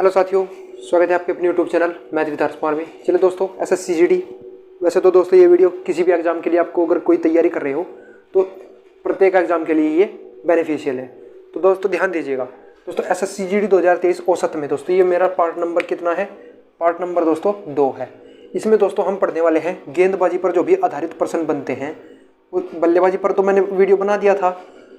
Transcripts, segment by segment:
Hello साथियों, स्वागत है आपके अपने YouTube channel math with Harsh Kumar में। चलिए दोस्तों, SSCGD वैसे तो दोस्तों ये वीडियो किसी भी एग्जाम के लिए आपको अगर कोई तैयारी कर रहे हो तो प्रत्येक एग्जाम के लिए ये बेनिफिशियल है। तो दोस्तों ध्यान दीजिएगा। दोस्तों SSCGD 2023 औसत में दोस्तों ये मेरा पार्ट नंबर कितना है? पार्ट नंबर दोस्तों 2 है। इसमें दोस्तों हम पढ़ने वाले हैं गेंदबाजी पर जो भी आधारित प्रश्न बनते हैं। बल्लेबाजी पर तो मैंने वीडियो बना दिया था,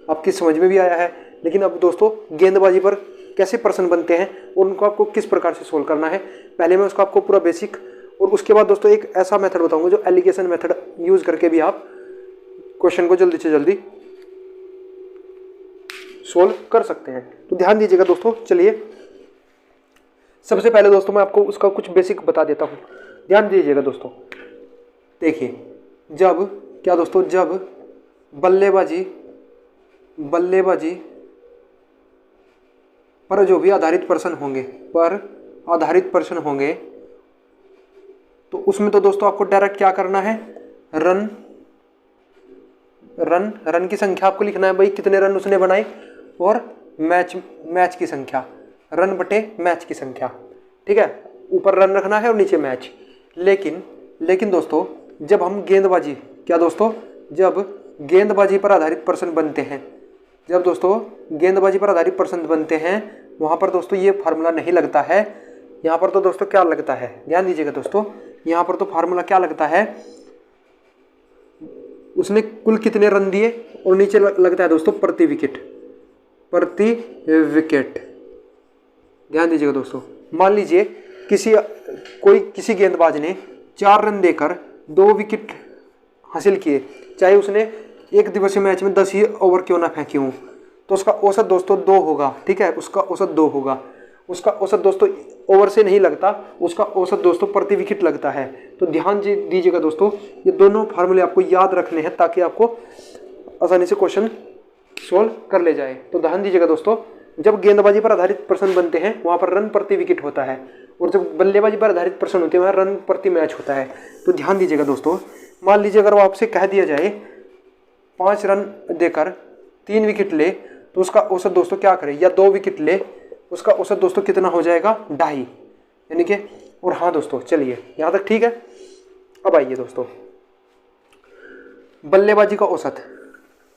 आपकी समझ में भी आया है। लेकिन अब दोस्तों गेंदबाजी पर कैसे प्रश्न बनते हैं और उनको आपको किस प्रकार से सोल्व करना है, पहले मैं उसका आपको पूरा बेसिक, और उसके बाद दोस्तों एक ऐसा मेथड बताऊंगा जो एलिगेशन मेथड यूज करके भी आप क्वेश्चन को जल्दी से जल्दी सोल्व कर सकते हैं। तो ध्यान दीजिएगा दोस्तों। चलिए सबसे पहले दोस्तों मैं आपको उसका कुछ बेसिक बता देता हूं। ध्यान दीजिएगा दोस्तों। देखिए जब बल्लेबाजी पर जो भी आधारित प्रश्न होंगे तो उसमें तो दोस्तों आपको डायरेक्ट क्या करना है, रन की संख्या आपको लिखना है, भाई कितने रन उसने बनाए, और मैच की संख्या, रन बटे मैच की संख्या। ठीक है, ऊपर रन रखना है और नीचे मैच। लेकिन दोस्तों जब हम गेंदबाजी पर आधारित प्रश्न बनते हैं, वहां पर दोस्तों ये फार्मूला नहीं लगता है। यहाँ पर तो दोस्तों क्या लगता है, ध्यान दीजिएगा दोस्तों, यहाँ पर तो फार्मूला क्या लगता है, उसने कुल कितने रन दिए, और नीचे लगता है दोस्तों प्रति विकेट। ध्यान दीजिएगा दोस्तों। मान लीजिए किसी गेंदबाज ने 4 रन देकर 2 विकेट हासिल किए, चाहे उसने एक दिवसीय मैच में 10 ही ओवर क्यों ना फेंके हों, तो उसका औसत दोस्तों 2 होगा। ठीक है, उसका औसत 2 होगा। उसका औसत दोस्तों ओवर से नहीं लगता, उसका औसत दोस्तों प्रति विकेट लगता है। तो ध्यान दीजिएगा दोस्तों, ये दोनों फार्मूले आपको याद रखने हैं ताकि आपको आसानी से क्वेश्चन सोल्व कर ले जाए। तो ध्यान दीजिएगा दोस्तों, जब गेंदबाजी पर आधारित प्रश्न बनते हैं वहाँ पर रन प्रति विकेट होता है, और जब बल्लेबाजी पर आधारित प्रश्न होते हैं वहाँ रन प्रति मैच होता है। तो ध्यान दीजिएगा दोस्तों, मान लीजिए अगर वो आपसे कह दिया जाए 5 रन देकर 3 विकेट ले, तो उसका औसत दोस्तों क्या करें, या 2 विकेट ले, उसका औसत दोस्तों कितना हो जाएगा, 2.5, यानी कि। और हाँ दोस्तों, चलिए यहाँ तक ठीक है। अब आइए दोस्तों, बल्लेबाजी का औसत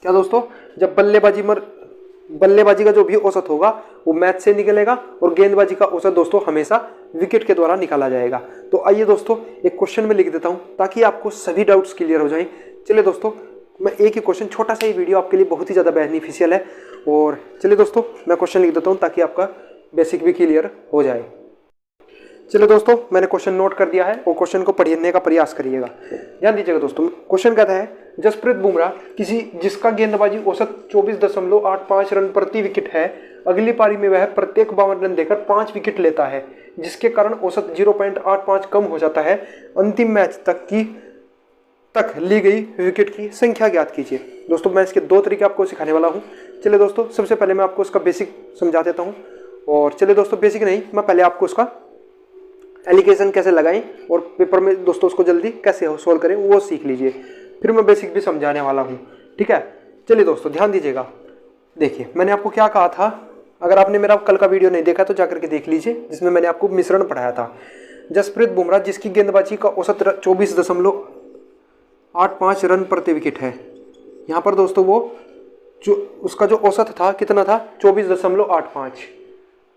क्या दोस्तों, जब बल्लेबाजी का जो भी औसत होगा वो मैच से निकलेगा, और गेंदबाजी का औसत दोस्तों हमेशा विकेट के द्वारा निकाला जाएगा। तो आइए दोस्तों एक क्वेश्चन में लिख देता हूं ताकि आपको सभी डाउट्स क्लियर हो जाएं। चलिए दोस्तों, मैं एक ही क्वेश्चन, छोटा सा ही वीडियो आपके लिए बहुत ही ज़्यादा बेनिफिशियल है। और चलिए दोस्तों मैं क्वेश्चन लिख देता हूँ ताकि आपका बेसिक भी क्लियर हो जाए। चलिए दोस्तों, मैंने क्वेश्चन नोट कर दिया है और क्वेश्चन को पढ़ने का प्रयास करिएगा। ध्यान दीजिएगा दोस्तों, क्वेश्चन कहता है जसप्रीत बुमराह जिसका गेंदबाजी औसत 24.85 रन प्रति विकेट है, अगली पारी में वह प्रत्येक 52 रन देकर 5 विकेट लेता है, जिसके कारण औसत 0.85 कम हो जाता है। अंतिम मैच तक ली गई विकेट की संख्या ज्ञात कीजिए। दोस्तों मैं इसके 2 तरीके आपको सिखाने वाला हूँ। चलिए दोस्तों, सबसे पहले मैं आपको इसका बेसिक समझा देता हूँ। और चलिए दोस्तों, बेसिक नहीं, मैं पहले आपको उसका एलिगेशन कैसे लगाएं और पेपर में दोस्तों उसको जल्दी कैसे सोल्व करें वो सीख लीजिए, फिर मैं बेसिक भी समझाने वाला हूँ। ठीक है, चलिए दोस्तों ध्यान दीजिएगा। देखिए मैंने आपको क्या कहा था, अगर आपने मेरा कल का वीडियो नहीं देखा तो जाकर के देख लीजिए, जिसमें मैंने आपको मिश्रण पढ़ाया था। जसप्रीत बुमराह जिसकी गेंदबाजी का औसत 24.85 रन प्रति विकेट है, यहाँ पर दोस्तों वो उसका जो औसत था कितना था, 24.85।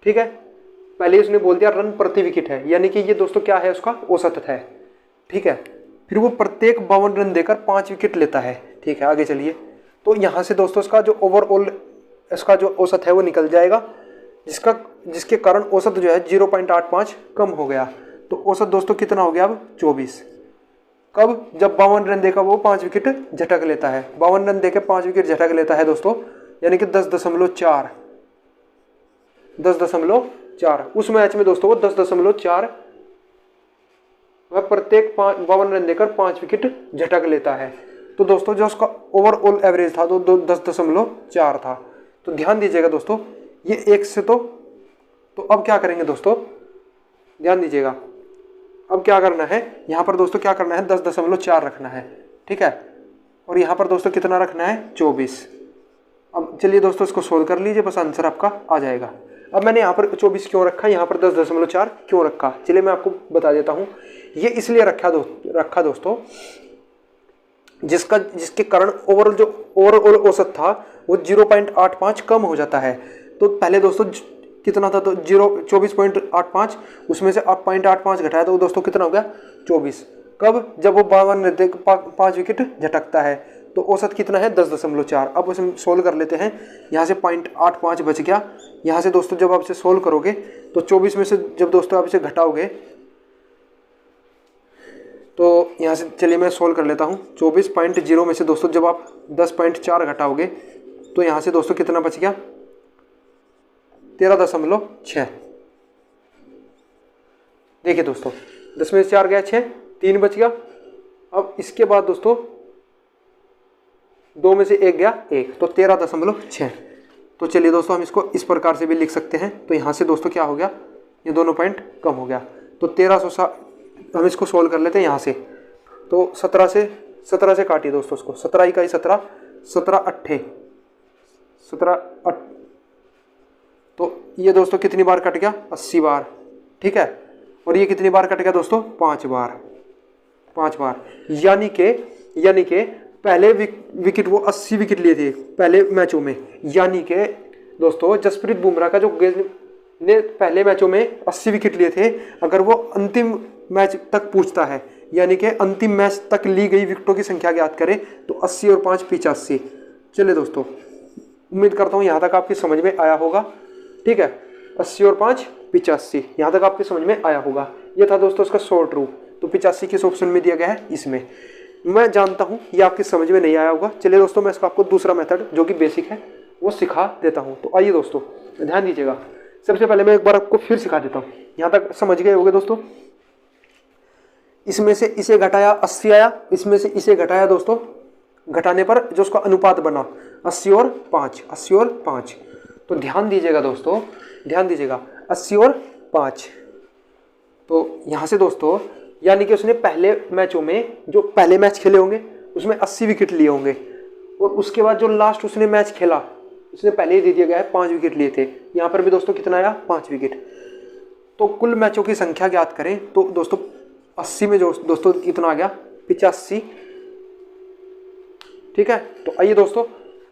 ठीक है, पहले उसने बोल दिया रन प्रति विकेट है, यानी कि ये दोस्तों क्या है, उसका औसत है। ठीक है, फिर वो प्रत्येक 52 रन देकर 5 विकेट लेता है। ठीक है, आगे चलिए। तो यहाँ से दोस्तों इसका जो ओवरऑल इसका जो औसत है वो निकल जाएगा, जिसके कारण औसत जो है 0.85 कम हो गया। तो औसत दोस्तों कितना हो गया अब, 24। कब, जब 52 रन देकर वो 5 विकेट झटक लेता है। 52 रन देकर 5 विकेट झटक लेता है दोस्तों, यानी कि 10.4। उस मैच में दोस्तों वो 10.4 वह प्रत्येक 52 रन देकर 5 विकेट झटक लेता है। तो दोस्तों जो उसका ओवरऑल एवरेज था तो 10.4 था। तो ध्यान दीजिएगा दोस्तों, ये 1 से तो अब क्या करेंगे दोस्तों, ध्यान दीजिएगा, अब क्या करना है, यहाँ पर दोस्तों क्या करना है, 10.4 रखना है। ठीक है, और यहाँ पर दोस्तों कितना रखना है, 24। अब चलिए दोस्तों इसको सोल्व कर लीजिए, बस आंसर आपका आ जाएगा। अब मैंने यहाँ पर 24 क्यों रखा, यहाँ पर 10.4 क्यों रखा, चलिए मैं आपको बता देता हूँ। ये इसलिए रखा दोस्तों, जिसके कारण ओवरऑल औसत था वो 0.85 कम हो जाता है। तो पहले दोस्तों कितना था, तो 24.85, उसमें से आप 0.85 घटाया तो दोस्तों कितना हो गया 24। कब, जब वो 52 5 विकेट झटकता है। तो औसत कितना है 10.4। अब उसे सोल्व कर लेते हैं। यहाँ से 0.85 बच गया। यहाँ से दोस्तों जब आप इसे सोल्व करोगे तो 24 में से जब दोस्तों आप इसे घटाओगे तो यहाँ से चलिए मैं सोल्व कर लेता हूँ। 24.0 में से दोस्तों जब आप 10.4 घटाओगे तो यहाँ से दोस्तों कितना बच गया 13.6। देखिए दोस्तों 10 में से 4 गया 6, 3 बच गया। अब इसके बाद दोस्तों 2 में से 1 गया 1, तो 13.6। तो चलिए दोस्तों हम इसको इस प्रकार से भी लिख सकते हैं। तो यहाँ से दोस्तों क्या हो गया, ये दोनों पॉइंट कम हो गया। तो 1300 हम इसको सोल्व कर लेते हैं यहाँ से। तो 17 से काटिए दोस्तों उसको, 17 का ही 17, 17 अट्ठे 17 तो ये दोस्तों कितनी बार कट गया 80 बार, ठीक है। और ये कितनी बार कट गया दोस्तों 5 बार। यानी के पहले विकेट वो 80 विकेट लिए थे पहले मैचों में। यानी कि दोस्तों जसप्रीत बुमराह का जो गेंद ने पहले मैचों में 80 विकेट लिए थे, अगर वो अंतिम मैच तक पूछता है, यानी कि अंतिम मैच तक ली गई विकेटों की संख्या ज्ञात करें, तो 80 और 5 85। चलिए दोस्तों उम्मीद करता हूँ यहाँ तक आपकी समझ में आया होगा, ठीक है। 80 और 5 85, यहाँ तक आपकी समझ में आया होगा। ये था दोस्तों इसका शॉर्ट रूप। तो 85 किस ऑप्शन में दिया गया है, इसमें। मैं जानता हूँ ये आपकी समझ में नहीं आया होगा। चलिए दोस्तों मैं इसका आपको दूसरा मेथड जो कि बेसिक है वो सिखा देता हूँ। तो आइए दोस्तों ध्यान दीजिएगा। सबसे पहले मैं एक बार आपको फिर सिखा देता हूँ। यहाँ तक समझ गए होंगे दोस्तों। इसमें से इसे घटाया 80 आया, इसमें से इसे घटाया दोस्तों, घटाने पर जो उसका अनुपात बना 80 और 5। तो ध्यान दीजिएगा दोस्तों, ध्यान दीजिएगा 80 और 5। तो यहाँ से दोस्तों यानी कि उसने पहले मैचों में जो पहले मैच खेले होंगे उसमें 80 विकेट लिए होंगे, और उसके बाद जो लास्ट उसने मैच खेला उसने पहले ही दे दिया गया है 5 विकेट लिए थे। यहाँ पर भी दोस्तों कितना आया 5 विकेट। तो कुल मैचों की संख्या ज्ञात करें तो दोस्तों 80 में जो दोस्तों कितना आ गया 85, ठीक है। तो आइए दोस्तों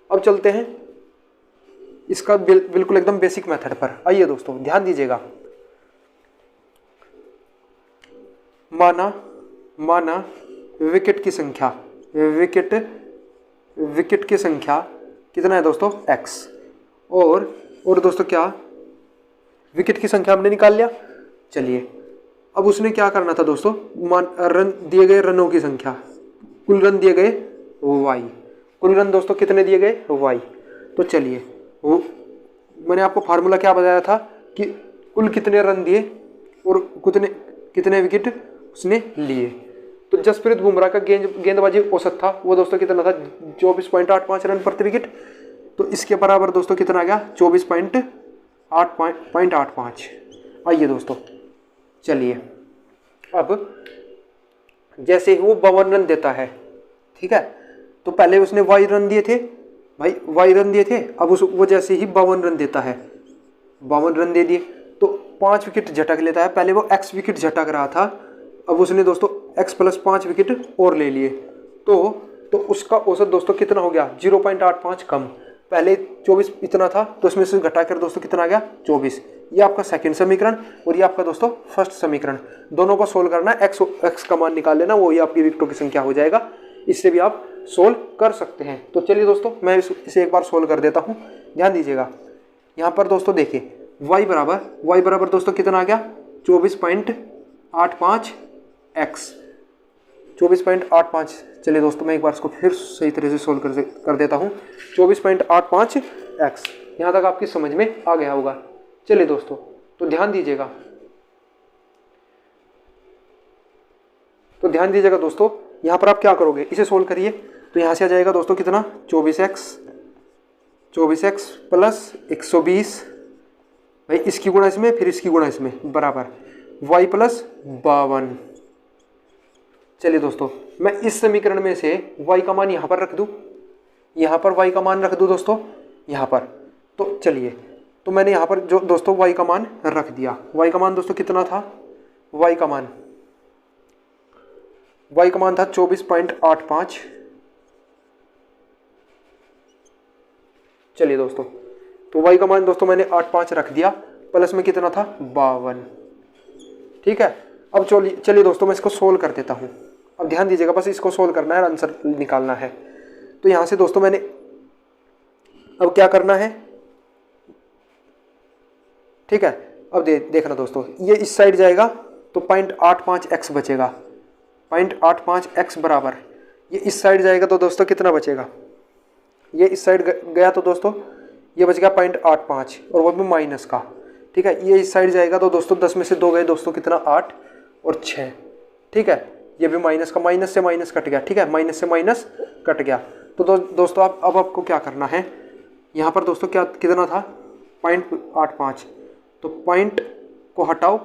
अब चलते हैं इसका बिल्कुल एकदम बेसिक मेथड पर। आइए दोस्तों ध्यान दीजिएगा। माना विकेट की संख्या, विकेट की संख्या कितना है दोस्तों x, और दोस्तों क्या विकेट की संख्या हमने निकाल लिया। चलिए अब उसने क्या करना था दोस्तों, रन दिए गए रनों की संख्या, कुल रन दिए गए y, कुल रन दोस्तों कितने दिए गए y। तो चलिए वो मैंने आपको फार्मूला क्या बताया था कि कुल कितने रन दिए और कितने विकेट उसने लिए। तो जसप्रीत बुमराह का गेंदबाजी औसत था वो दोस्तों कितना था 24.85 रन प्रति विकेट। तो इसके बराबर दोस्तों कितना आ गया 24.85। आइए दोस्तों चलिए अब जैसे ही वो 52 रन देता है, ठीक है। तो पहले उसने वाई रन दिए थे भाई, वाई रन दिए थे। अब वो जैसे ही 52 रन देता है, 52 रन दे दिए तो 5 विकेट झटक लेता है। पहले वो x विकेट झटक रहा था, अब उसने दोस्तों x + 5 विकेट और ले लिए। तो उसका औसत दोस्तों कितना हो गया 0.85 कम। पहले 24 इतना था तो उसमें से घटाकर दोस्तों कितना आ गया 24। ये आपका सेकंड समीकरण और ये आपका दोस्तों फर्स्ट समीकरण। दोनों को सोल्व करना है, x का मान निकाल लेना, वो ये आपकी विकेटों की संख्या हो जाएगा। इससे भी आप सोल्व कर सकते हैं। तो चलिए दोस्तों मैं इसे एक बार सोल्व कर देता हूँ। ध्यान दीजिएगा यहाँ पर दोस्तों देखिए y बराबर दोस्तों कितना आ गया 24.85 x, 24.85। चलिए दोस्तों मैं एक बार इसको फिर सही तरह से सोल्व कर देता हूँ। 24.85 x, यहाँ तक आपकी समझ में आ गया होगा। चलिए दोस्तों तो ध्यान दीजिएगा, दोस्तों यहाँ पर आप क्या करोगे, इसे सोल्व करिए। तो यहाँ से आ जाएगा दोस्तों कितना 24x प्लस 120, भाई इसकी गुणा इसमें फिर इसकी गुणा इसमें, बराबर y प्लस 52। चलिए दोस्तों मैं इस समीकरण में से y का मान यहाँ पर रख दूँ, यहाँ पर y का मान रख दूँ दोस्तों यहाँ पर। तो चलिए तो मैंने यहाँ पर जो दोस्तों y का मान रख दिया। y का मान दोस्तों कितना था, y का मान था 24.85। चलिए दोस्तों, तो y का मान दोस्तों मैंने 85 रख दिया, प्लस में कितना था 52। ठीक है, अब चलिए दोस्तों मैं इसको सोल्व कर देता हूँ। अब ध्यान दीजिएगा, बस इसको सोल्व करना है, आंसर निकालना है। तो यहाँ से दोस्तों मैंने अब क्या करना है, ठीक है, अब देखना दोस्तों, ये इस साइड जाएगा तो 0.85x बचेगा, 0.85x बराबर, ये इस साइड जाएगा तो दोस्तों कितना बचेगा, ये इस साइड गया तो दोस्तों ये बच गया 0.85 और वो भी माइनस का। ठीक है, ये इस साइड जाएगा तो दोस्तों 10 में से 2 गए दोस्तों, कितना 8 और 6। ठीक है, ये भी माइनस का, माइनस से माइनस कट गया। ठीक है, माइनस से माइनस कट गया। तो दोस्तों अब आपको क्या करना है, यहाँ पर दोस्तों क्या कितना था 0.85, तो पॉइंट को हटाओ,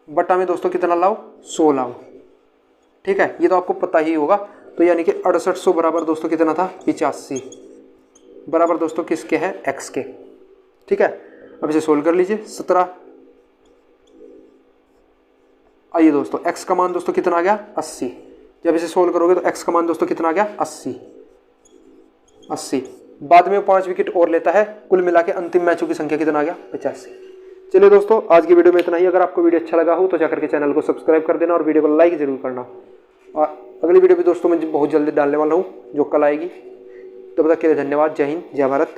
बटा में दोस्तों कितना लाओ 100 लाओ। ठीक है, ये तो आपको पता ही होगा। तो यानी कि 6800 बराबर दोस्तों कितना था 85, बराबर दोस्तों किसके है, x के। ठीक है, अब इसे सोल्व कर लीजिए। 17, आइए दोस्तों x का मान दोस्तों कितना आ गया 80। जब इसे सोल्व करोगे तो x का मान दोस्तों कितना आ गया 80। बाद में 5 विकेट और लेता है, कुल मिला के अंतिम मैचों की संख्या कितना आ गया 85। चलिए दोस्तों, आज की वीडियो में इतना ही। अगर आपको वीडियो अच्छा लगा हो तो जाकर के चैनल को सब्सक्राइब कर देना और वीडियो को लाइक जरूर करना। और अगली वीडियो भी दोस्तों मैं बहुत जल्दी डालने वाला हूँ, जो कल आएगी। तब तक के लिए धन्यवाद। जय हिंद, जय भारत।